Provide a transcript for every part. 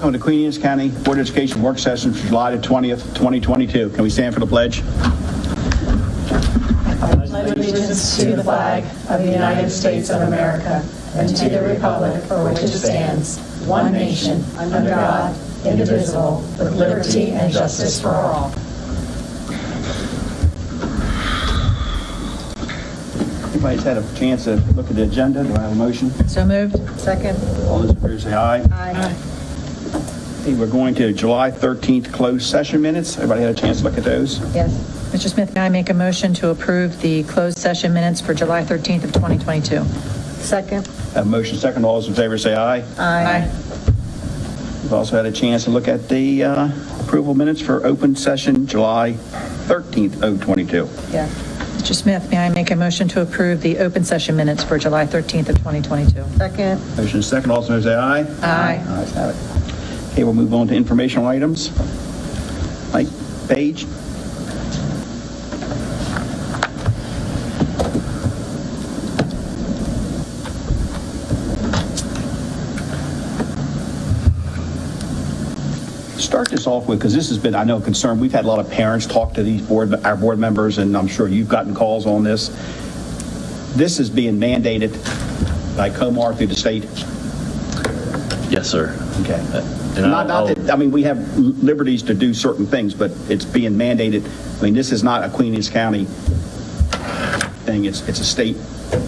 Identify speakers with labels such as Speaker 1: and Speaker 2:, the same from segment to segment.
Speaker 1: welcome to Queen Anne's County Board of Education work session for July the 20th, 2022. Can we stand for the pledge?
Speaker 2: Allegiance to the flag of the United States of America and to the republic for which it stands, one nation, under God, indivisible, with liberty and justice for all.
Speaker 1: Everybody's had a chance to look at the agenda. Do I have a motion?
Speaker 3: So moved.
Speaker 2: Second.
Speaker 1: All those in favor say aye.
Speaker 2: Aye.
Speaker 1: Okay, we're going to July 13th closed session minutes. Everybody had a chance to look at those?
Speaker 2: Yes.
Speaker 3: Mr. Smith, may I make a motion to approve the closed session minutes for July 13th of 2022?
Speaker 2: Second.
Speaker 1: Have a motion second. All those in favor say aye.
Speaker 3: Aye.
Speaker 1: We've also had a chance to look at the approval minutes for open session July 13th of 22.
Speaker 2: Yes.
Speaker 3: Mr. Smith, may I make a motion to approve the open session minutes for July 13th of 2022?
Speaker 2: Second.
Speaker 1: Motion second. All those in favor say aye.
Speaker 3: Aye.
Speaker 1: Ayes have it. Okay, we'll move on to informational items. Mike, Page. Start this off with, because this has been, I know, a concern. We've had a lot of parents talk to these our board members, and I'm sure you've gotten calls on this. This is being mandated by Comar through the state.
Speaker 4: Yes, sir.
Speaker 1: Okay.
Speaker 4: And
Speaker 1: Not that, I mean, we have liberties to do certain things, but it's being mandated. I mean, this is not a Queen Anne's County thing. It's a state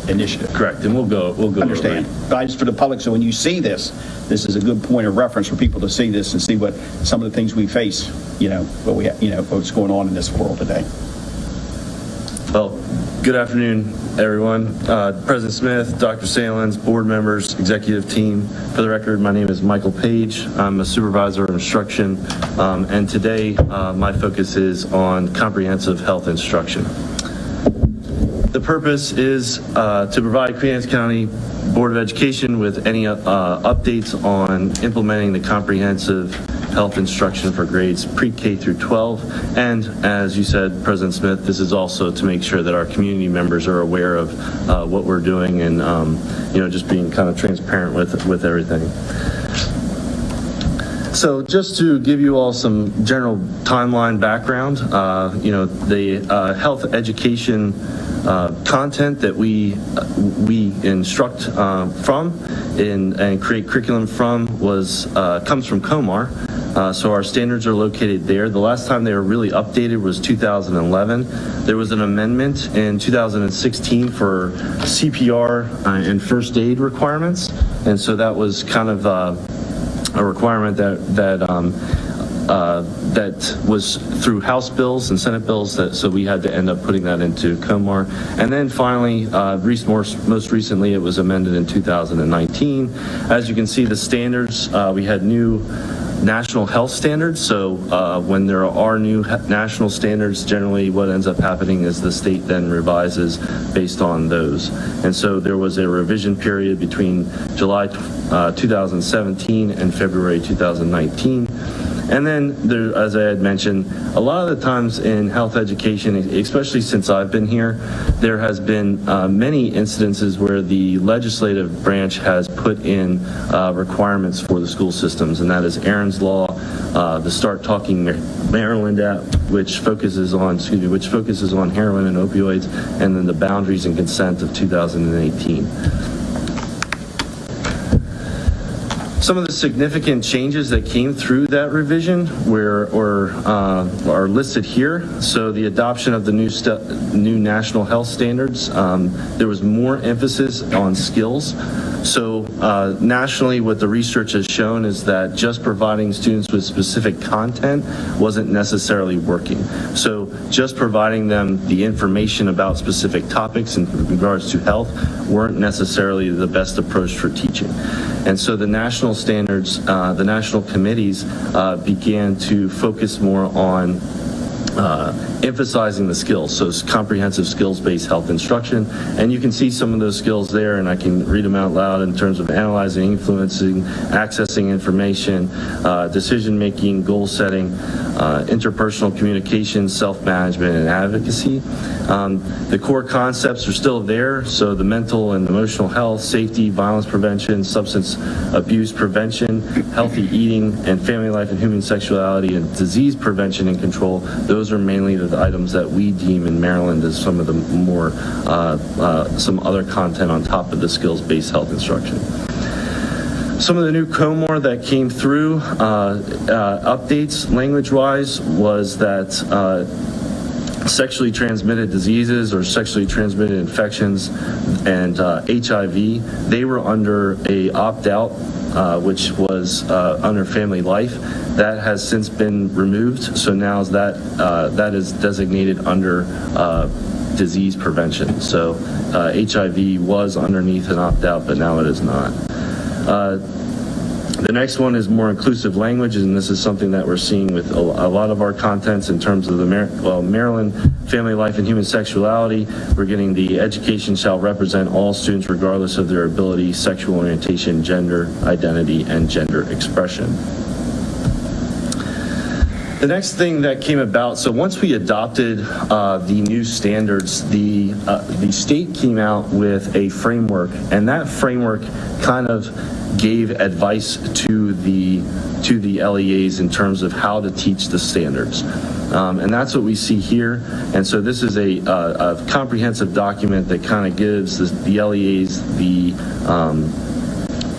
Speaker 1: initiative.
Speaker 4: Correct, and we'll go
Speaker 1: Understand. But just for the public, so when you see this, this is a good point of reference for people to see this and see what some of the things we face, what we have, what's going on in this world today.
Speaker 4: Well, good afternoon, everyone. President Smith, Dr. Salins, board members, executive team. For the record, my name is Michael Page. I'm a supervisor of instruction, and today my focus is on comprehensive health instruction. The purpose is to provide Queen Anne's County Board of Education with any updates on implementing the comprehensive health instruction for grades pre-K through 12. And as you said, President Smith, this is also to make sure that our community members are aware of what we're doing and, just being kind of transparent with everything. So just to give you all some general timeline background, the health education content that we instruct from and create curriculum from comes from Comar. So our standards are located there. The last time they were really updated was 2011. There was an amendment in 2016 for CPR and first aid requirements, and so that was kind of a requirement that was through House bills and Senate bills, so we had to end up putting that into Comar. And then finally, most recently, it was amended in 2019. As you can see, the standards, we had new national health standards. So when there are new national standards, generally what ends up happening is the state then revises based on those. And so there was a revision period between July 2017 and February 2019. And then, there, as I had mentioned, a lot of the times in health education, especially since I've been here, there has been many incidences where the legislative branch has put in requirements for the school systems, and that is Aaron's Law, the Start Talking Maryland Act, which focuses on heroin and opioids, and then the Boundaries and Consent of 2018. Some of the significant changes that came through that revision are listed here. So the adoption of the new national health standards, there was more emphasis on skills. So nationally, what the research has shown is that just providing students with specific content wasn't necessarily working. So just providing them the information about specific topics in regards to health weren't necessarily the best approach for teaching. And so the national standards, the national committees began to focus more on emphasizing the skills, so it's comprehensive skills-based health instruction. And you can see some of those skills there, and I can read them out loud in terms of analyzing, influencing, accessing information, decision-making, goal-setting, interpersonal communication, self-management, and advocacy. The core concepts are still there, so the mental and emotional health, safety, violence prevention, substance abuse prevention, healthy eating, and family life and human sexuality, and disease prevention and control. Those are mainly the items that we deem in Maryland as some of the more, some other content on top of the skills-based health instruction. Some of the new COMOR that came through, updates language-wise, was that sexually transmitted diseases or sexually transmitted infections and HIV, they were under a opt-out, which was under family life. That has since been removed, so now that is designated under disease prevention. So HIV was underneath an opt-out, but now it is not. The next one is more inclusive language, and this is something that we're seeing with a lot of our contents in terms of the Maryland Family Life and Human Sexuality. We're getting the education shall represent all students regardless of their ability, sexual orientation, gender identity, and gender expression. The next thing that came about, so once we adopted the new standards, the state came out with a framework, and that framework kind of gave advice to the LEAs in terms of how to teach the standards. And that's what we see here. And so this is a comprehensive document that kind of gives the LEAs the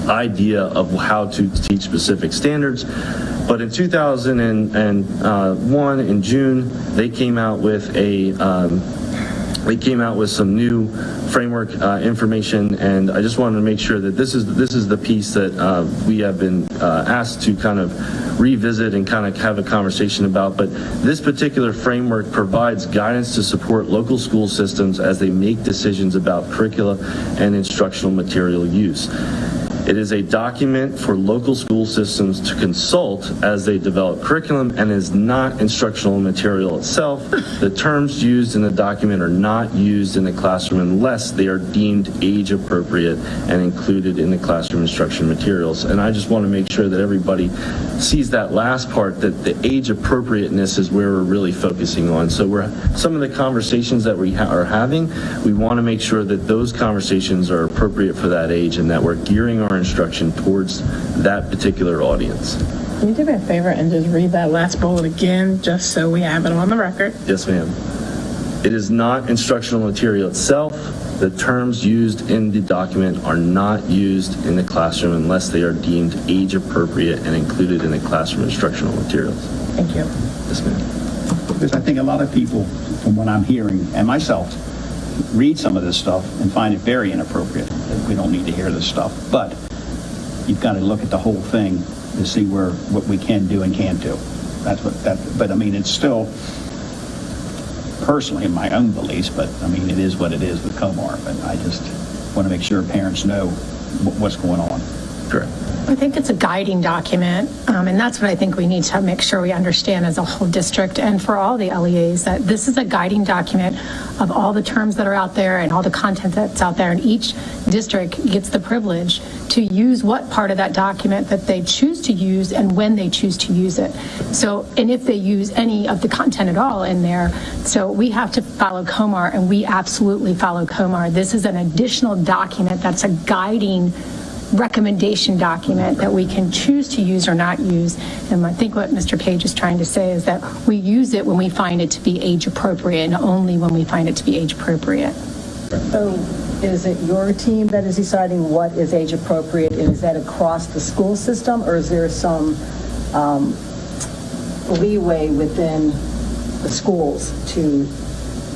Speaker 4: idea of how to teach specific standards. But in 2001, in June, they came out with some new framework information, and I just wanted to make sure that this is the piece that we have been asked to kind of revisit and kind of have a conversation about. But this particular framework provides guidance to support local school systems as they make decisions about curricula and instructional material use. It is a document for local school systems to consult as they develop curriculum and is not instructional material itself. The terms used in the document are not used in the classroom unless they are deemed age appropriate and included in the classroom instruction materials. And I just want to make sure that everybody sees that last part, that the age appropriateness is where we're really focusing on. So some of the conversations that we are having, we want to make sure that those conversations are appropriate for that age and that we're gearing our instruction towards that particular audience.
Speaker 5: Can you do me a favor and just read that last bullet again, just so we have it on the record?
Speaker 4: Yes, ma'am. It is not instructional material itself. The terms used in the document are not used in the classroom unless they are deemed age appropriate and included in the classroom instructional materials.
Speaker 5: Thank you.
Speaker 4: Yes, ma'am.
Speaker 1: Because I think a lot of people, from what I'm hearing, and myself, read some of this stuff and find it very inappropriate. We don't need to hear this stuff. But you've got to look at the whole thing to see what we can do and can't do. But I mean, it's still, personally, in my own beliefs, but I mean, it is what it is with COMOR. But I just want to make sure parents know what's going on.
Speaker 4: Correct.
Speaker 2: I think it's a guiding document, and that's what I think we need to make sure we understand as a whole district and for all the LEAs, that this is a guiding document of all the terms that are out there and all the content that's out there, and each district gets the privilege to use what part of that document that they choose to use and when they choose to use it. So, and if they use any of the content at all in there, so we have to follow COMOR, and we absolutely follow COMOR. This is an additional document that's a guiding recommendation document that we can choose to use or not use. And I think what Mr. Page is trying to say is that we use it when we find it to be age appropriate and only when we find it to be age appropriate.
Speaker 6: So is it your team that is deciding what is age appropriate, and is that across the school system, or is there some leeway within the schools to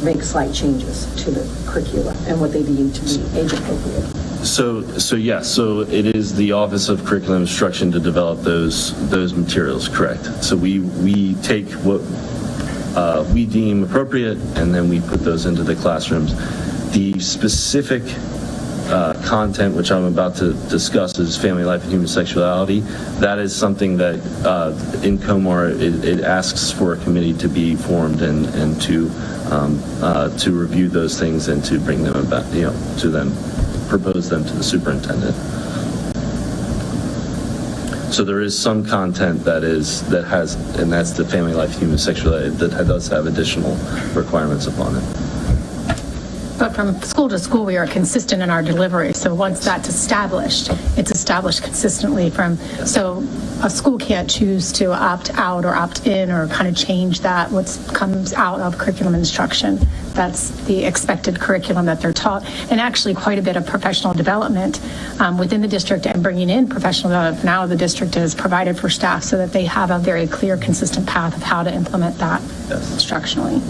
Speaker 6: make slight changes to the curricula and what they deem to be age appropriate?
Speaker 4: So yes, so it is the Office of Curriculum Instruction to develop those materials, correct. So we take what we deem appropriate, and then we put those into the classrooms. The specific content, which I'm about to discuss, is family life and human sexuality. That is something that in COMAR, it asks for a committee to be formed and to review those things and to bring them about, to them, propose them to the superintendent. So there is some content that has, and that's the family life, human sexuality, that does have additional requirements upon it.
Speaker 7: But from school to school, we are consistent in our delivery. So once that's established, it's established consistently so a school can't choose to opt out or opt in or kind of change that, what comes out of curriculum instruction. That's the expected curriculum that they're taught. And actually quite a bit of professional development within the district, and bringing in professional development. Now the district is provided for staff so that they have a very clear, consistent path of how to implement that instructionally.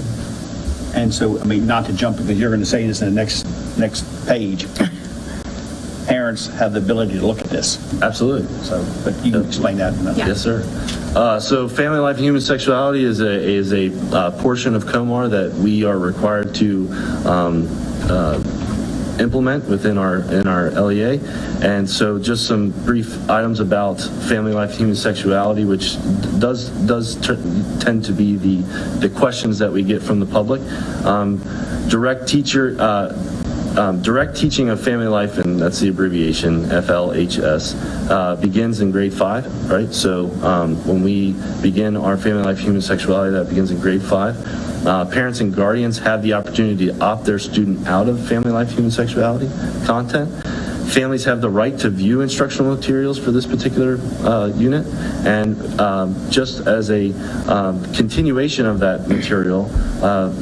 Speaker 1: And so, I mean, not to jump, because you're going to say this in the next page, parents have the ability to look at this.
Speaker 4: Absolutely.
Speaker 1: So, but you can explain that.
Speaker 7: Yeah.
Speaker 4: Yes, sir. So family life and human sexuality is a portion of COMAR that we are required to implement within our LEA. And so just some brief items about family life, human sexuality, which does tend to be the questions that we get from the public. Direct teaching of family life, and that's the abbreviation, FLHS, begins in grade 5, right? So when we begin our family life, human sexuality, that begins in grade 5. Parents and guardians have the opportunity to opt their student out of family life, human sexuality content. Families have the right to view instructional materials for this particular unit. And just as a continuation of that material,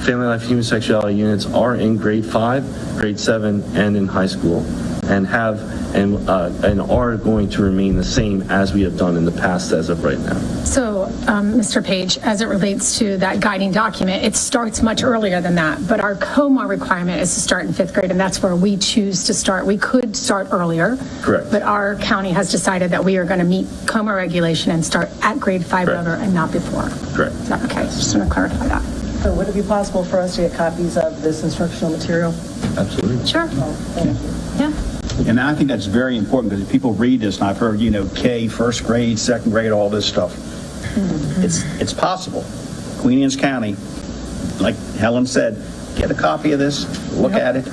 Speaker 4: family life, human sexuality units are in grade 5, grade 7, and in high school, and are going to remain the same as we have done in the past as of right now.
Speaker 7: So, Mr. Page, as it relates to that guiding document, it starts much earlier than that, but our COMAR requirement is to start in 5th grade, and that's where we choose to start. We could start earlier.
Speaker 4: Correct.
Speaker 7: But our county has decided that we are going to meet COMAR regulation and start at grade 5
Speaker 4: Correct.
Speaker 7: level and not before.
Speaker 4: Correct.
Speaker 7: Is that okay? Just want to clarify that.
Speaker 6: So would it be possible for us to get copies of this instructional material?
Speaker 4: Absolutely.
Speaker 7: Sure.
Speaker 6: Thank you.
Speaker 7: Yeah.
Speaker 1: And I think that's very important, because if people read this, and I've heard, K, 1st grade, 2nd grade, all this stuff. It's possible. Queen Anne's County, like Helen said, get a copy of this, look at it,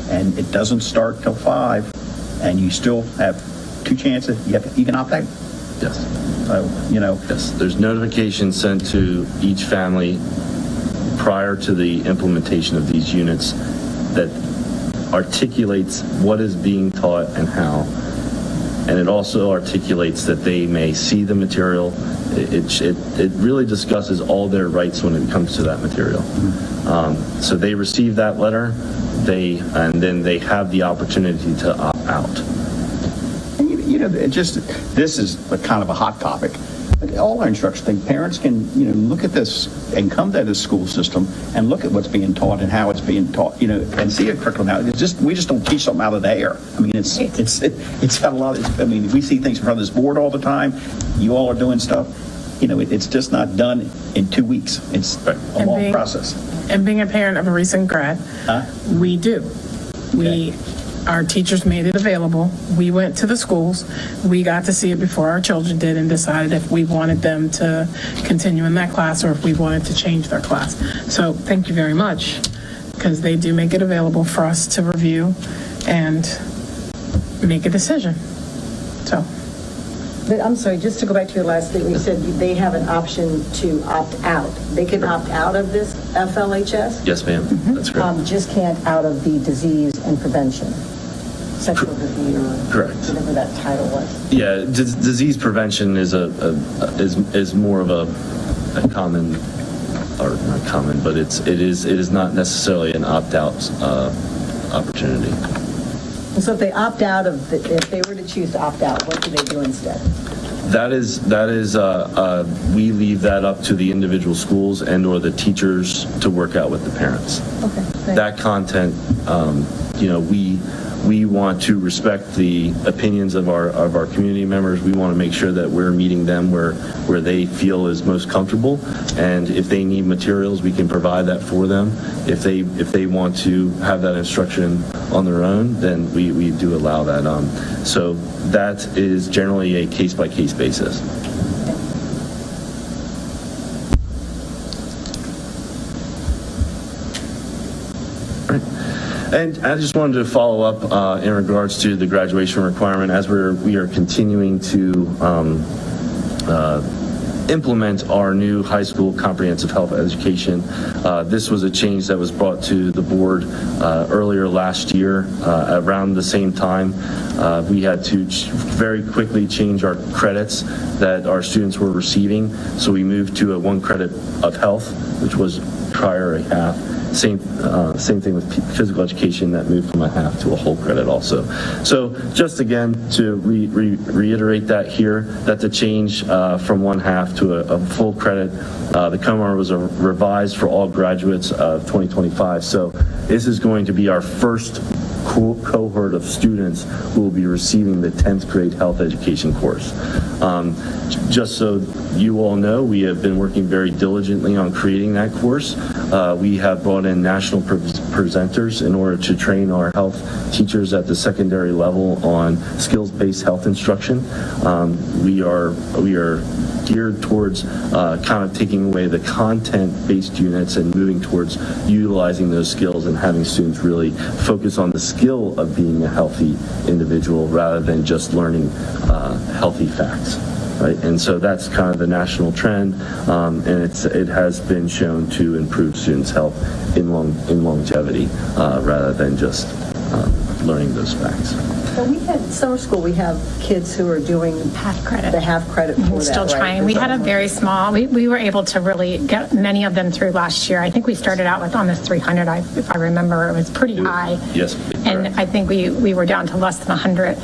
Speaker 1: and it doesn't start till 5, and you still have 2 chances. You can opt out.
Speaker 4: Yes.
Speaker 1: So,
Speaker 4: Yes. There's notification sent to each family prior to the implementation of these units that articulates what is being taught and how, and it also articulates that they may see the material. It really discusses all their rights when it comes to that material. So they receive that letter, and then they have the opportunity to opt out.
Speaker 1: And this is kind of a hot topic. But all our instruction thing, parents can, look at this and come to the school system and look at what's being taught and how it's being taught, and see a curriculum. Now, we just don't teach something out of the air. I mean, it's got a lot of, we see things in front of this board all the time. You all are doing stuff. It's just not done in 2 weeks. It's a long process.
Speaker 5: And being a parent of a recent grad, we do. Our teachers made it available. We went to the schools. We got to see it before our children did and decided if we wanted them to continue in that class or if we wanted to change their class. So thank you very much, because they do make it available for us to review and make a decision. So.
Speaker 6: But I'm sorry, just to go back to your last thing, you said they have an option to opt out. They can opt out of this FLHS?
Speaker 4: Yes, ma'am. That's correct.
Speaker 6: Just can't out of the disease and prevention, sexual disease, or
Speaker 4: Correct.
Speaker 6: whatever that title was.
Speaker 4: Yeah, disease prevention is is more of a common, or not common, but it is not necessarily an opt-out opportunity.
Speaker 6: And so if they opt out of, if they were to choose to opt out, what do they do instead?
Speaker 4: That is we leave that up to the individual schools and or the teachers to work out with the parents.
Speaker 6: Okay.
Speaker 4: That content we want to respect the opinions of our community members. We want to make sure that we're meeting them where they feel is most comfortable. And if they need materials, we can provide that for them. If they want to have that instruction on their own, then we do allow that. So that is generally a case-by-case basis. And I just wanted to follow up in regards to the graduation requirement as we are continuing to implement our new high school comprehensive health education. This was a change that was brought to the board earlier last year around the same time. We had to very quickly change our credits that our students were receiving. So we moved to a 1 credit of health, which was prior a half. Same thing with physical education that moved from a half to a whole credit also. So just again to reiterate that here, that the change from 1/2 to a full credit, the COMAR was revised for all graduates of 2025. So this is going to be our first cohort of students who will be receiving the 10th grade health education course. Just so you all know, we have been working very diligently on creating that course. We have brought in national presenters in order to train our health teachers at the secondary level on skills-based health instruction. We are geared towards kind of taking away the content-based units and moving towards utilizing those skills and having students really focus on the skill of being a healthy individual rather than just learning healthy facts. Right? And so that's kind of the national trend, and it has been shown to improve students' health in longevity rather than just learning those facts.
Speaker 6: So we had summer school. We have kids who are doing
Speaker 7: Half credit.
Speaker 6: the half credit for that.
Speaker 7: Still
Speaker 6: right?
Speaker 7: trying. We had a very small, we were able to really get many of them through last year. I think we started out with almost 300, if I remember. It was pretty high.
Speaker 4: Yes.
Speaker 7: And I think we were down to less than 100,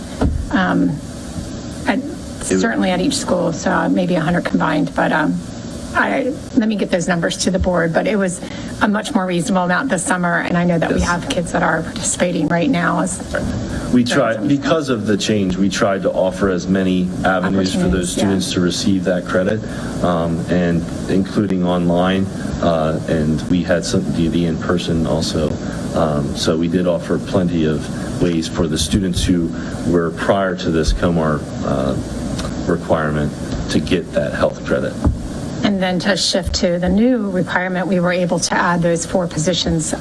Speaker 7: certainly at each school, so maybe 100 combined. But let me get those numbers to the board. But it was a much more reasonable amount this summer, and I know that we have kids that are participating right now.
Speaker 4: We tried, because of the change, we tried to offer as many avenues for those students to receive that credit, and including online, and we had the in-person also. So we did offer plenty of ways for the students who were prior to this COMAR requirement to get that health credit.
Speaker 7: And then to shift to the new requirement, we were able to add those 4 positions,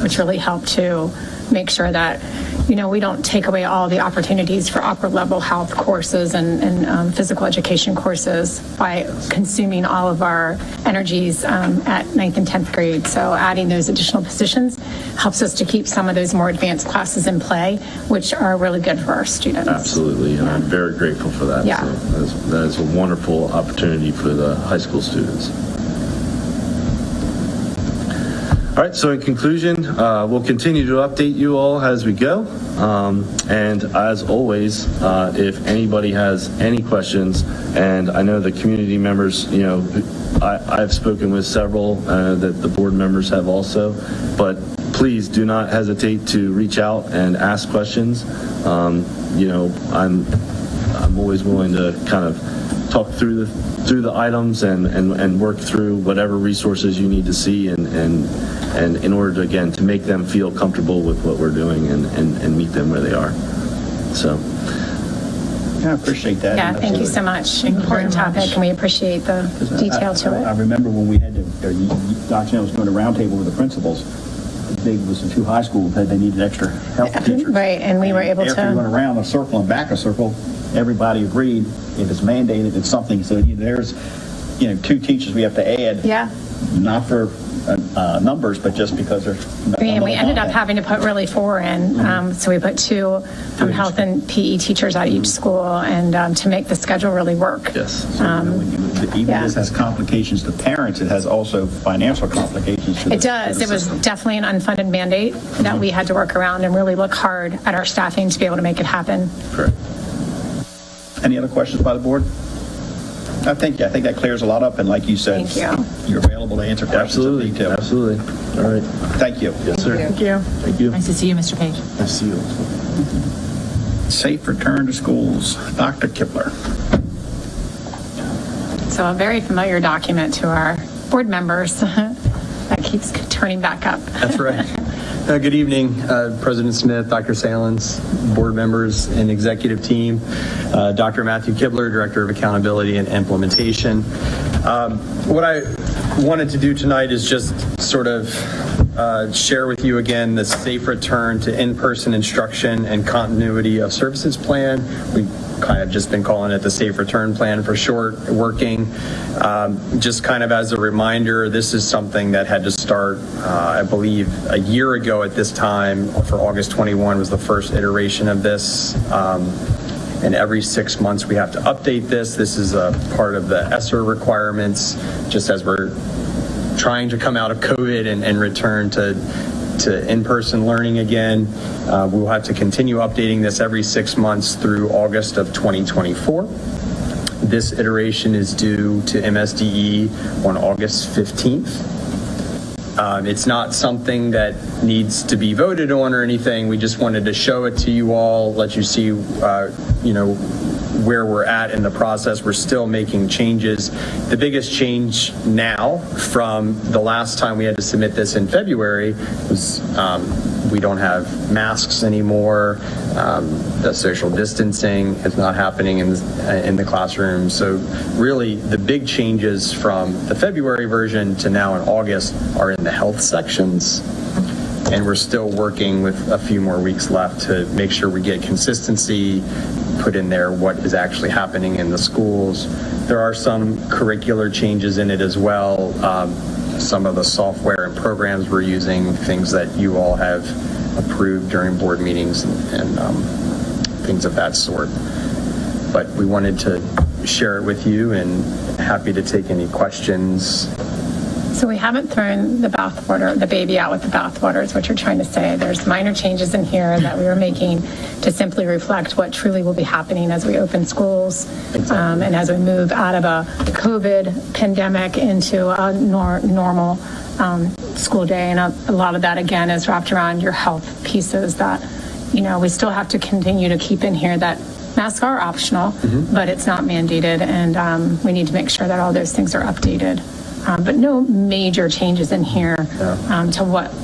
Speaker 7: which really helped to make sure that, we don't take away all the opportunities for upper level health courses and physical education courses by consuming all of our energies at 9th and 10th grade. So adding those additional positions helps us to keep some of those more advanced classes in play, which are really good for our students.
Speaker 4: Absolutely, and I'm very grateful for that.
Speaker 7: Yeah.
Speaker 4: So that is a wonderful opportunity for the high school students. All right, so in conclusion, we'll continue to update you all as we go. And as always, if anybody has any questions, and I know the community members, I've spoken with several that the board members have also, but please do not hesitate to reach out and ask questions. I'm always willing to kind of talk through the items and work through whatever resources you need to see and in order to, again, to make them feel comfortable with what we're doing and meet them where they are. So.
Speaker 1: I appreciate that.
Speaker 7: Yeah, thank you so much. Important topic, and we appreciate the detail to
Speaker 1: I
Speaker 7: it.
Speaker 1: remember when we had Dr. Neal was doing a roundtable with the principals. Big was the 2 high schools that they needed extra health teachers.
Speaker 7: Right, and we were able to.
Speaker 1: After we went around a circle and back a circle, everybody agreed if it's mandated, it's something. So there's, 2 teachers we have to add.
Speaker 7: Yeah.
Speaker 1: Not for numbers, but just because there's.
Speaker 7: And we ended up having to put really 4 in. So we put 2 health and PE teachers at each school, and to make the schedule really work.
Speaker 1: Yes. So, even this has complications to parents, it has also financial complications to
Speaker 7: It does. It was definitely an unfunded mandate that we had to work around and really look hard at our staffing to be able to make it happen.
Speaker 1: Correct. Any other questions by the board? I think that clears a lot up, and like you said,
Speaker 7: Thank you.
Speaker 1: you're available to answer questions if you need to.
Speaker 4: Absolutely. All right.
Speaker 1: Thank you.
Speaker 4: Yes, sir.
Speaker 5: Thank you.
Speaker 4: Thank you.
Speaker 3: Nice to see you, Mr. Page.
Speaker 4: Nice to see you.
Speaker 1: Safe return to schools. Dr. Kipler.
Speaker 7: So a very familiar document to our board members that keeps turning back up.
Speaker 8: That's right. Good evening, President Smith, Dr. Salins, board members, and executive team. Dr. Matthew Kibler, Director of Accountability and Implementation. What I wanted to do tonight is just sort of share with you again the safe return to in-person instruction and continuity of services plan. We kind of just been calling it the safe return plan for short, working. Just kind of as a reminder, this is something that had to start, I believe, a year ago at this time. For August 21 was the first iteration of this. And every 6 months we have to update this. This is a part of the ESSER requirements, just as we're trying to come out of COVID and return to in-person learning again. We'll have to continue updating this every 6 months through August of 2024. This iteration is due to MSDE on August 15th. It's not something that needs to be voted on or anything. We just wanted to show it to you all, let you see, where we're at in the process. We're still making changes. The biggest change now from the last time we had to submit this in February was we don't have masks anymore. The social distancing is not happening in the classroom. So really the big changes from the February version to now in August are in the health sections. And we're still working with a few more weeks left to make sure we get consistency, put in there what is actually happening in the schools. There are some curricular changes in it as well. Some of the software and programs we're using, things that you all have approved during board meetings and things of that sort. But we wanted to share it with you and happy to take any questions.
Speaker 7: So we haven't thrown the baby out with the bathwater is what you're trying to say. There's minor changes in here that we are making to simply reflect what truly will be happening as we open schools and as we move out of a COVID pandemic into a normal school day. And a lot of that, again, is wrapped around your health pieces that, we still have to continue to keep in here that masks are optional, but it's not mandated. And we need to make sure that all those things are updated. But no major changes in here to what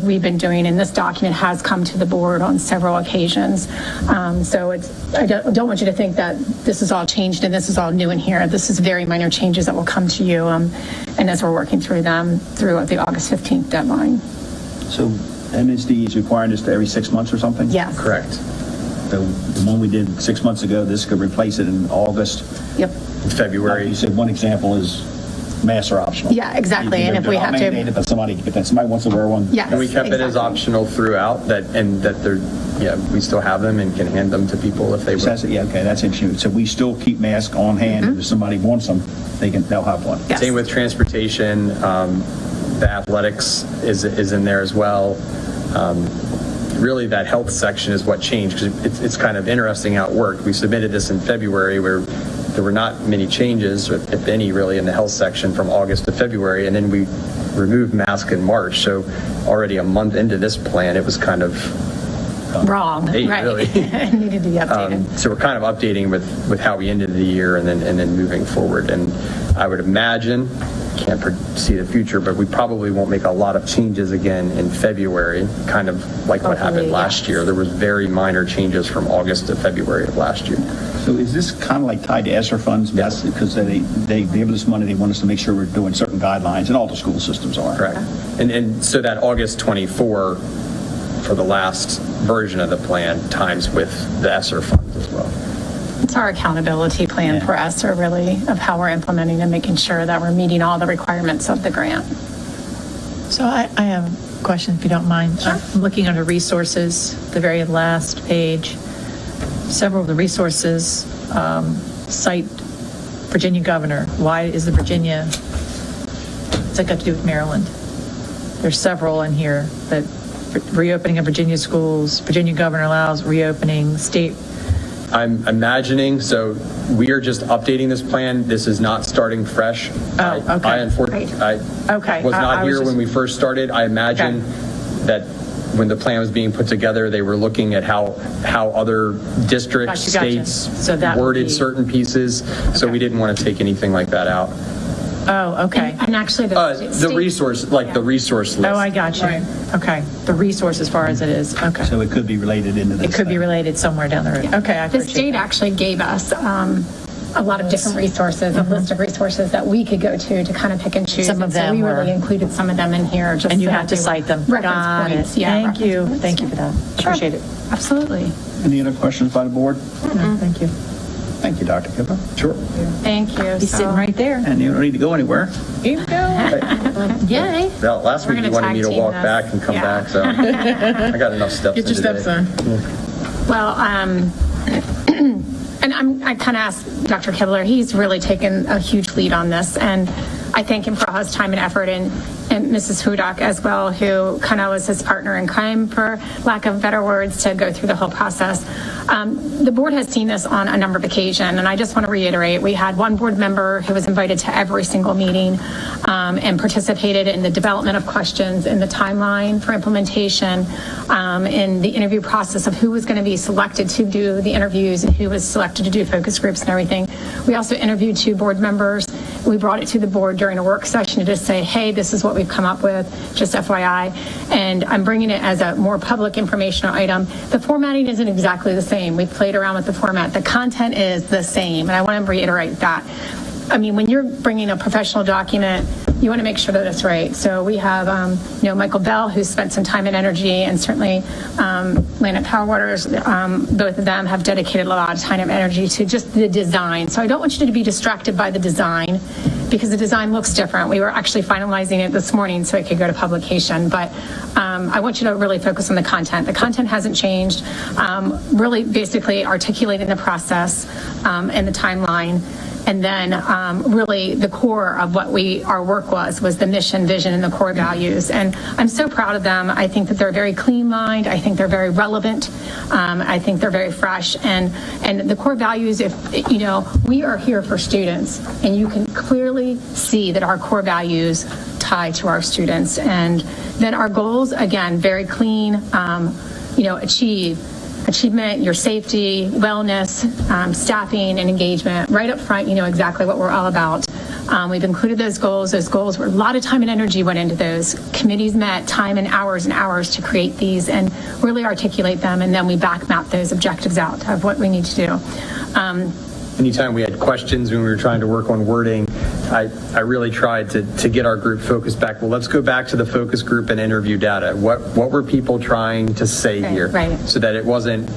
Speaker 7: we've been doing. And this document has come to the board on several occasions. So I don't want you to think that this is all changed and this is all new in here. This is very minor changes that will come to you. And as we're working through them through the August 15th deadline.
Speaker 1: So MSD is requiring this to every 6 months or something?
Speaker 7: Yes.
Speaker 8: Correct.
Speaker 1: So the one we did 6 months ago, this could replace it in August.
Speaker 7: Yep.
Speaker 8: February.
Speaker 1: You said one example is masks are optional.
Speaker 7: Yeah, exactly. And if we have to,
Speaker 1: mandated, but somebody wants to wear one.
Speaker 7: yes,
Speaker 8: And we kept it as
Speaker 7: exactly.
Speaker 8: optional throughout we still have them and can hand them to people if they want.
Speaker 1: Yeah, okay, that's interesting. So we still keep masks on hand, and if somebody wants them, they'll have one.
Speaker 7: Yes.
Speaker 8: Same with transportation. The athletics is in there as well. Really, that health section is what changed, because it's kind of interesting how it worked. We submitted this in February where there were not many changes, if any, really, in the health section from August to February, and then we removed mask in March. So already a month into this plan, it was kind of
Speaker 7: Wrong, right.
Speaker 8: really.
Speaker 7: It needed to be updated.
Speaker 8: So we're kind of updating with how we ended the year and then moving forward. And I would imagine, can't see the future, but we probably won't make a lot of changes again in February, kind of like what happened last year. There was very minor changes from August to February of last year.
Speaker 1: So is this kind of like tied to ESSER funds?
Speaker 8: Yes.
Speaker 1: Because they give us money, they want us to make sure we're doing certain guidelines, and all the school systems are.
Speaker 8: Correct. And so that August 24 for the last version of the plan times with the ESSER funds as well.
Speaker 7: It's our accountability plan for us, or really of how we're implementing and making sure that we're meeting all the requirements of the grant.
Speaker 3: So I have a question, if you don't mind.
Speaker 7: Sure.
Speaker 3: I'm looking under resources, the very last page. Several of the resources cite Virginia governor. Why is the Virginia, what's that got to do with Maryland? There's several in here that reopening of Virginia schools, Virginia governor allows reopening, state
Speaker 8: I'm imagining, so we are just updating this plan. This is not starting fresh.
Speaker 3: Oh, okay.
Speaker 8: I unfortunately,
Speaker 3: Okay.
Speaker 8: was
Speaker 3: I
Speaker 8: not
Speaker 3: was
Speaker 8: here
Speaker 3: just-
Speaker 8: when we first started. I imagine that when the plan was being put together, they were looking at how other districts,
Speaker 3: Gotcha.
Speaker 8: states
Speaker 3: So that would
Speaker 8: worded
Speaker 3: be-
Speaker 8: certain pieces. So we didn't want to take anything like that out.
Speaker 3: Oh, okay.
Speaker 7: And actually,
Speaker 8: The
Speaker 7: state-
Speaker 8: resource, like the resource list.
Speaker 3: Oh, I got you. Okay. The resource as far as it is. Okay.
Speaker 1: So it could be related into this.
Speaker 3: It could be
Speaker 1: thing.
Speaker 3: related somewhere down the road. Okay, I
Speaker 7: The
Speaker 3: appreciate
Speaker 7: state
Speaker 3: that.
Speaker 7: actually gave us a lot of different resources, a list of resources that we could go to kind of pick and choose.
Speaker 3: Some of
Speaker 7: And so
Speaker 3: them
Speaker 7: we really
Speaker 3: were-
Speaker 7: included some of them in here. Just
Speaker 3: And you
Speaker 7: so
Speaker 3: had to
Speaker 7: they were
Speaker 3: cite them.
Speaker 7: Reference
Speaker 3: Got it.
Speaker 7: points. Yeah,
Speaker 3: Thank
Speaker 7: reference
Speaker 3: you.
Speaker 7: points.
Speaker 3: Thank you for that.
Speaker 7: Sure.
Speaker 3: Appreciate it.
Speaker 7: Absolutely.
Speaker 1: Any other questions by the board?
Speaker 3: No, thank you.
Speaker 1: Thank you, Dr. Kipper. Sure.
Speaker 7: Thank you.
Speaker 3: He's sitting right there.
Speaker 1: And you don't need to go anywhere.
Speaker 3: Here you go. Yay.
Speaker 8: Well, last
Speaker 7: We're
Speaker 8: week you
Speaker 7: gonna
Speaker 8: wanted me to
Speaker 7: tag team
Speaker 8: walk
Speaker 7: this.
Speaker 8: back and come
Speaker 7: Yeah.
Speaker 8: back, so I got enough steps
Speaker 5: Get your
Speaker 8: in today.
Speaker 5: steps on.
Speaker 7: Well, and I kind of asked Dr. Kibler, he's really taken a huge lead on this, and I thank him for all his time and effort, and Mrs. Hudak as well, who kind of was his partner in crime, for lack of better words, to go through the whole process. The board has seen this on a number of occasions, and I just want to reiterate, we had one board member who was invited to every single meeting and participated in the development of questions, in the timeline for implementation, in the interview process of who was going to be selected to do the interviews and who was selected to do focus groups and everything. We also interviewed 2 board members. We brought it to the board during a work session to just say, hey, this is what we've come up with, just FYI. And I'm bringing it as a more public informational item. The formatting isn't exactly the same. We've played around with the format. The content is the same, and I want to reiterate that. I mean, when you're bringing a professional document, you want to make sure that it's right. So we have, Michael Bell, who's spent some time and energy, and certainly Land Power Waters, both of them have dedicated a lot of time and energy to just the design. So I don't want you to be distracted by the design, because the design looks different. We were actually finalizing it this morning so it could go to publication, but I want you to really focus on the content. The content hasn't changed. Really basically articulating the process and the timeline. And then really the core of what our work was the mission, vision, and the core values. And I'm so proud of them. I think that they're very clean mind. I think they're very relevant. I think they're very fresh. And the core values, we are here for students, and you can clearly see that our core values tie to our students. And then our goals, again, very clean, achievement, your safety, wellness, staffing, and engagement. Right up front, you know exactly what we're all about. We've included those goals. Those goals were a lot of time and energy went into those. Committees met time and hours to create these and really articulate them, and then we back map those objectives out of what we need to do.
Speaker 8: Anytime we had questions when we were trying to work on wording, I really tried to get our group focused back. Well, let's go back to the focus group and interview data. What were people trying to say here?
Speaker 7: Right.
Speaker 8: So that it wasn't,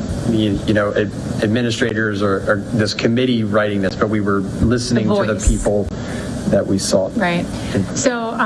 Speaker 8: administrators or this committee writing this, but we were listening to the
Speaker 7: voice.
Speaker 8: people that we saw.
Speaker 7: Right. So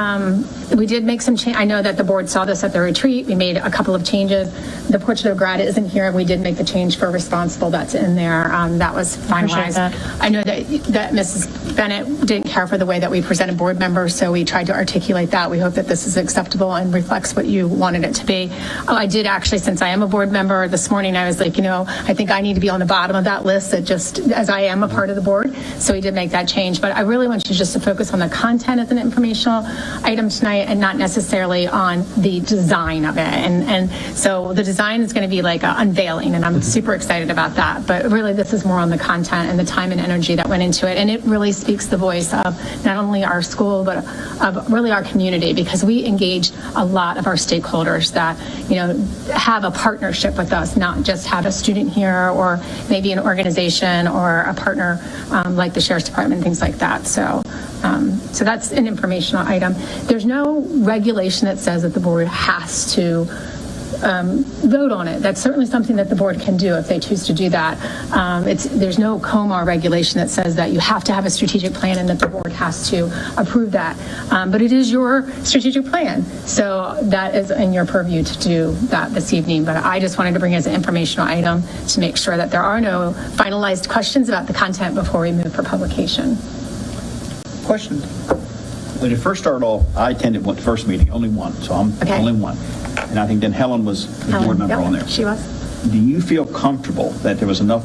Speaker 7: we did make some change. I know that the board saw this at the retreat. We made a couple of changes. The portrait of grad isn't here. We did make the change for responsible. That's in there. That was finalized.
Speaker 3: that.
Speaker 7: I know that Mrs. Bennett didn't care for the way that we presented board members, so we tried to articulate that. We hope that this is acceptable and reflects what you wanted it to be. I did actually, since I am a board member, this morning I was like, I think I need to be on the bottom of that list, as I am a part of the board. So we did make that change. But I really want you just to focus on the content as an informational item tonight and not necessarily on the design of it. And so the design is going to be like an unveiling, and I'm super excited about that. But really, this is more on the content and the time and energy that went into it. And it really speaks the voice of not only our school, but of really our community, because we engage a lot of our stakeholders that, have a partnership with us, not just have a student here or maybe an organization or a partner like the Sheriff's Department, things like that. So that's an informational item. There's no regulation that says that the board has to vote on it. That's certainly something that the board can do if they choose to do that. There's no COMAR regulation that says that you have to have a strategic plan and that the board has to approve that. But it is your strategic plan. So that is in your purview to do that this evening. But I just wanted to bring it as an informational item to make sure that there are no finalized questions about the content before we move for publication.
Speaker 1: Question. When it first started off, I attended the first meeting, only one, so I'm
Speaker 7: Okay.
Speaker 1: only one. And I think then Helen was the board member
Speaker 7: Yep,
Speaker 1: on there.
Speaker 7: She was.
Speaker 1: Do you feel comfortable that there was enough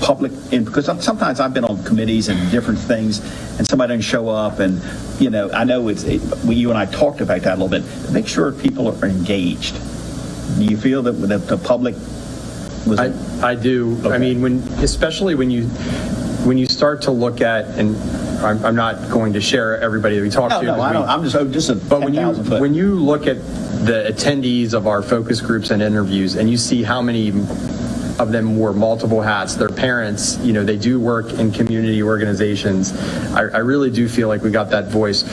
Speaker 1: public, because sometimes I've been on committees and different things, and somebody doesn't show up, and, I know you and I talked about that a little bit, make sure people are engaged. Do you feel that the public was?
Speaker 8: I do.
Speaker 1: Okay.
Speaker 8: I mean, especially when you start to look at, and I'm not going to share everybody that we talked to.
Speaker 1: No, I don't. I'm just a
Speaker 8: But
Speaker 1: 10,000 foot.
Speaker 8: when you look at the attendees of our focus groups and interviews, and you see how many of them wore multiple hats, their parents, they do work in community organizations. I really do feel like we got that voice.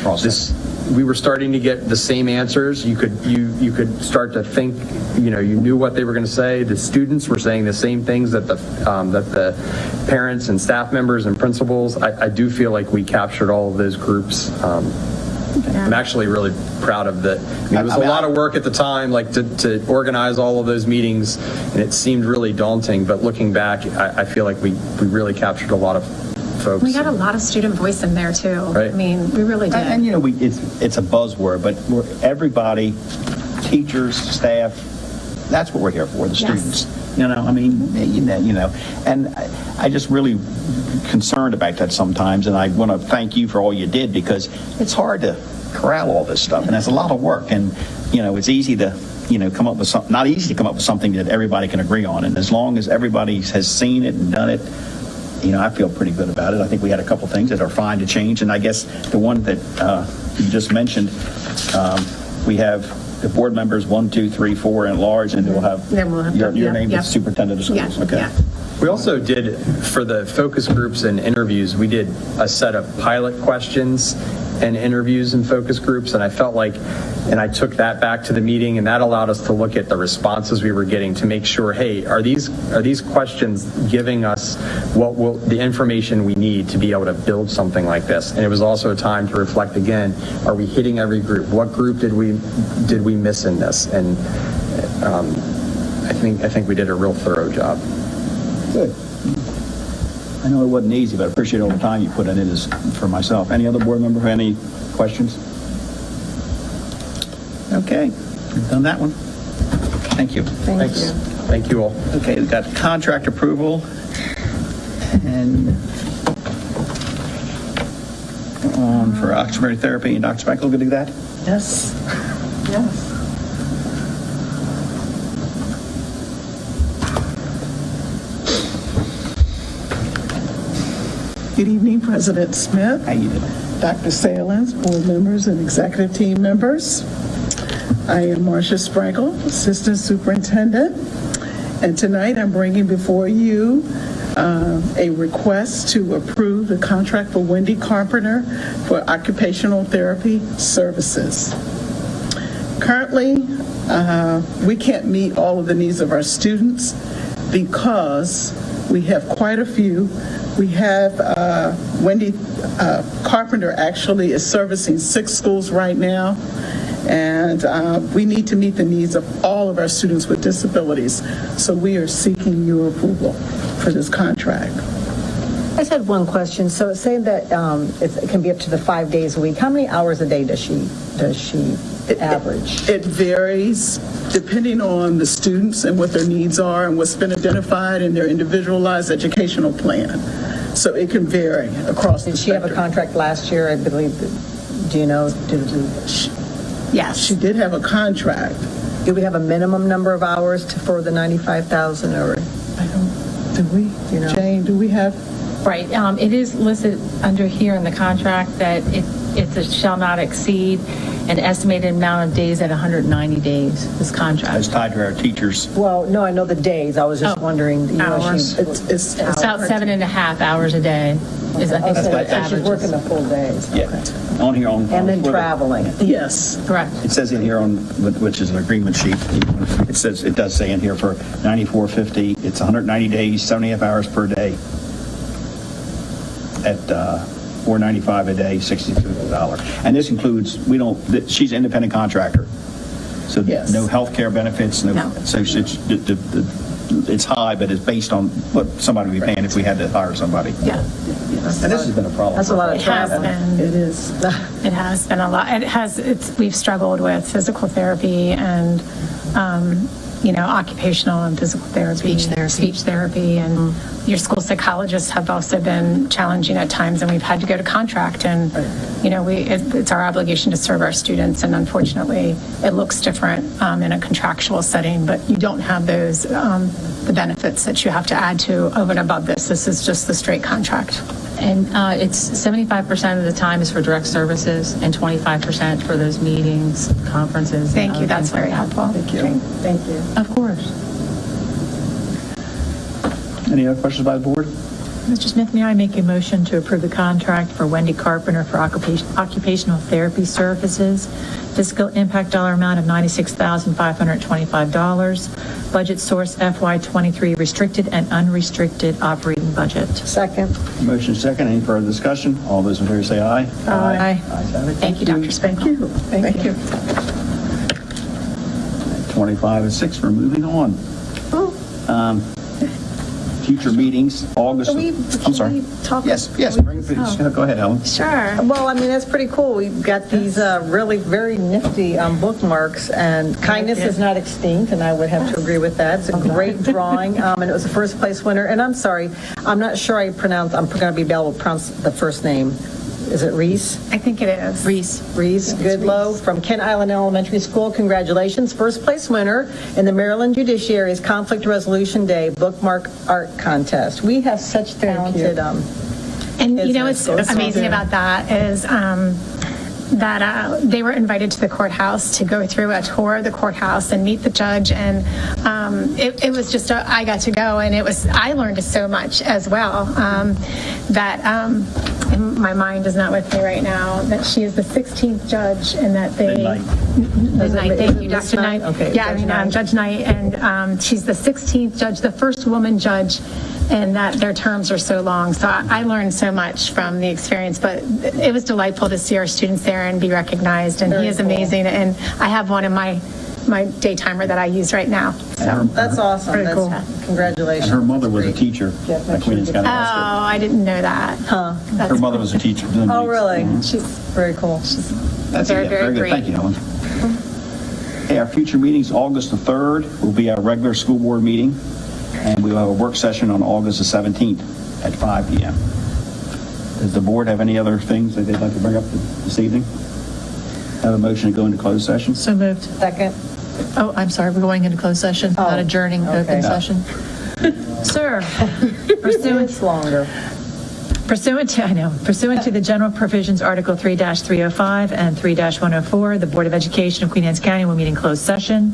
Speaker 8: We were starting to get the same answers. You could start to think, you knew what they were going to say. The students were saying the same things that the parents and staff members and principals. I do feel like we captured all of those groups. I'm actually really proud of that. It was a lot of work at the time, like to organize all of those meetings, and it seemed really daunting. But looking back, I feel like we really captured a lot of folks.
Speaker 7: We got a lot of student voice in there too.
Speaker 8: Right.
Speaker 7: I mean, we really did.
Speaker 1: And it's a buzzword, but everybody, teachers, staff, that's what we're here for, the students. And I just really concerned about that sometimes, and I want to thank you for all you did, because it's hard to corral all this stuff, and it's a lot of work, and it's easy to come up with something, not easy to come up with something that everybody can agree on, and as long as everybody has seen it and done it, I feel pretty good about it. I think we had a couple things that are fine to change, and I guess the one that you just mentioned, we have the board members 1, 2, 3, 4 at large, and we'll have your name as superintendent of schools.
Speaker 7: Yeah,
Speaker 1: Okay.
Speaker 7: yeah.
Speaker 8: We also did, for the focus groups and interviews, we did a set of pilot questions and interviews and focus groups, and I felt like, and I took that back to the meeting, and that allowed us to look at the responses we were getting to make sure, hey, are these questions giving us the information we need to be able to build something like this? And it was also a time to reflect again, are we hitting every group? What group did we miss in this? And I think we did a real thorough job.
Speaker 1: Good. I know it wasn't easy, but I appreciate all the time you put into this for myself. Any other board member have any questions? Okay, we've done that one. Thank you.
Speaker 8: Thanks. Thank you all.
Speaker 1: Okay, we've got contract approval, and for occupational therapy, and Dr. Spankel, going to do that?
Speaker 2: Yes. Yes.
Speaker 9: Good evening, President Smith,
Speaker 1: How you doing?
Speaker 9: Dr. Salins, board members, and executive team members. I am Marcia Sprankle, Assistant Superintendent, and tonight I'm bringing before you a request to approve the contract for Wendy Carpenter for occupational therapy services. Currently, we can't meet all of the needs of our students because we have quite a few. We have Wendy Carpenter actually is servicing 6 schools right now, and we need to meet the needs of all of our students with disabilities. So we are seeking your approval for this contract.
Speaker 6: I just had one question. So it's saying that it can be up to the 5 days a week. How many hours a day does she average?
Speaker 9: It varies depending on the students and what their needs are and what's been identified in their individualized educational plan. So it can vary across the
Speaker 6: Did she have a
Speaker 9: spectrum.
Speaker 6: contract last year, I believe? Do you know?
Speaker 7: Yes.
Speaker 9: She did have a contract.
Speaker 6: Do we have a minimum number of hours for the 95,000 or?
Speaker 9: I don't, do we?
Speaker 6: You know.
Speaker 9: Jane, do we have?
Speaker 3: Right, it is listed under here in the contract that it shall not exceed an estimated amount of days at 190 days, this
Speaker 1: It's
Speaker 3: contract.
Speaker 1: tied to our teachers.
Speaker 6: Well, no, I know the days. I was just wondering. You know,
Speaker 3: Hours.
Speaker 9: It's
Speaker 3: It's about 7.5 hours a day is, I think, is what it
Speaker 6: So she's working the
Speaker 3: averages.
Speaker 6: full days.
Speaker 1: Yeah. On here on.
Speaker 6: And then
Speaker 1: for the-
Speaker 6: traveling.
Speaker 9: Yes.
Speaker 3: Correct.
Speaker 1: It says in here on, which is an agreement sheet, it does say in here for 9450, it's 190 days, 70 hours per day at $495 a day, $62. And this includes, she's an independent contractor. So
Speaker 9: Yes.
Speaker 1: no health care benefits,
Speaker 3: No.
Speaker 1: so it's high, but it's based on what somebody would be paying if we had to hire somebody.
Speaker 3: Yeah,
Speaker 1: And this has been a problem.
Speaker 6: That's a lot of
Speaker 3: it has
Speaker 6: travel.
Speaker 3: been.
Speaker 9: It is.
Speaker 7: It has been a lot. We've struggled with physical therapy and occupational and physical therapy. Speech therapy. And your school psychologists have also been challenging at times, and we've had to go to contract. And, it's our obligation to serve our students. And unfortunately, it looks different in a contractual setting, but you don't have those, the benefits that you have to add to over and above this. This is just the straight contract.
Speaker 3: And it's 75% of the time is for direct services and 25% for those meetings, conferences.
Speaker 7: Thank you. That's very helpful.
Speaker 6: Thank you. Thank you.
Speaker 3: Of course.
Speaker 1: Any other questions by the board?
Speaker 3: Mr. Smith, may I make a motion to approve the contract for Wendy Carpenter for occupational therapy services? Fiscal impact dollar amount of $96,525. Budget source FY23 restricted and unrestricted operating budget.
Speaker 6: Second.
Speaker 1: Motion second. Any further discussion? All those in favor say aye.
Speaker 3: Aye.
Speaker 1: Ayes have it.
Speaker 3: Thank you, Dr. Spangle.
Speaker 9: Thank you.
Speaker 1: 25-6, we're moving on. Future meetings, August. I'm sorry. Yes, bring it, please. Go ahead, Helen.
Speaker 10: Sure. Well, I mean, that's pretty cool. We've got these really very nifty bookmarks, and kindness is not extinct, and I would have to agree with that. It's a great drawing, and it was a first place winner. And I'm sorry, I'm not sure I'm going to be able to pronounce the first name. Is it Reese?
Speaker 7: I think it is.
Speaker 10: Reese Goodlow from Kent Island Elementary School. Congratulations. First place winner in the Maryland Judiciary's Conflict Resolution Day Bookmark Art Contest. We have such talented
Speaker 7: And what's amazing about that is that they were invited to the courthouse to go through a tour of the courthouse and meet the judge, and it was just I got to go, and I learned so much as well. My mind is not with me right now, that she is the 16th judge, and that they Midnight. Thank you, Dr. Knight.
Speaker 10: Okay.
Speaker 7: Yeah, Judge Knight, and she's the 16th judge, the first woman judge, and that their terms are so long. So I learned so much from the experience, but it was delightful to see our students there and be recognized, and he is amazing. And I have one in my daytimer that I use right now. So
Speaker 10: That's awesome.
Speaker 7: Very cool.
Speaker 10: Congratulations.
Speaker 1: And her mother was a teacher at Queens County High School.
Speaker 7: Oh, I didn't know that.
Speaker 10: Huh.
Speaker 1: Her mother was a teacher.
Speaker 10: Oh, really?
Speaker 7: She's
Speaker 10: Very cool.
Speaker 1: That's
Speaker 7: very, very
Speaker 1: good.
Speaker 7: great.
Speaker 1: Thank you, Helen. Okay, our future meetings, August the 3rd will be our regular school board meeting, and we will have a work session on August the 17th at 5 p.m. Does the board have any other things that they'd like to bring up this evening? Have a motion to go into closed session?
Speaker 3: So moved.
Speaker 10: Second.
Speaker 3: Oh, I'm sorry, we're going into closed session, not adjourning open session. Sir,
Speaker 10: It's longer.
Speaker 3: Pursuant to the general provisions, Article 3-305 and 3-104, the Board of Education of Queen Anne's County will meet in closed session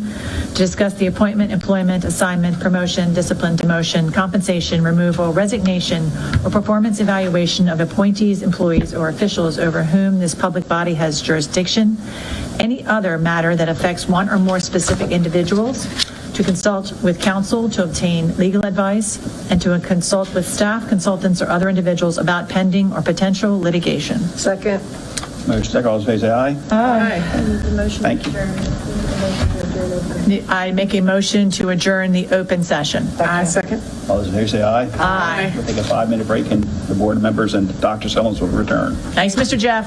Speaker 3: to discuss the appointment, employment, assignment, promotion, discipline, demotion, compensation, removal, resignation, or performance evaluation of appointees, employees, or officials over whom this public body has jurisdiction, any other matter that affects one or more specific individuals, to consult with counsel to obtain legal advice, and to consult with staff, consultants, or other individuals about pending or potential litigation.
Speaker 10: Second.
Speaker 1: Motion second, all those in favor say aye.
Speaker 3: Aye.
Speaker 1: Thank you.
Speaker 3: I make a motion to adjourn the open session.
Speaker 9: I second.
Speaker 1: All those in favor say aye.
Speaker 3: Aye.
Speaker 1: We'll take a 5-minute break, and the board members and Dr. Sellens will return.
Speaker 3: Thanks, Mr. Jeff.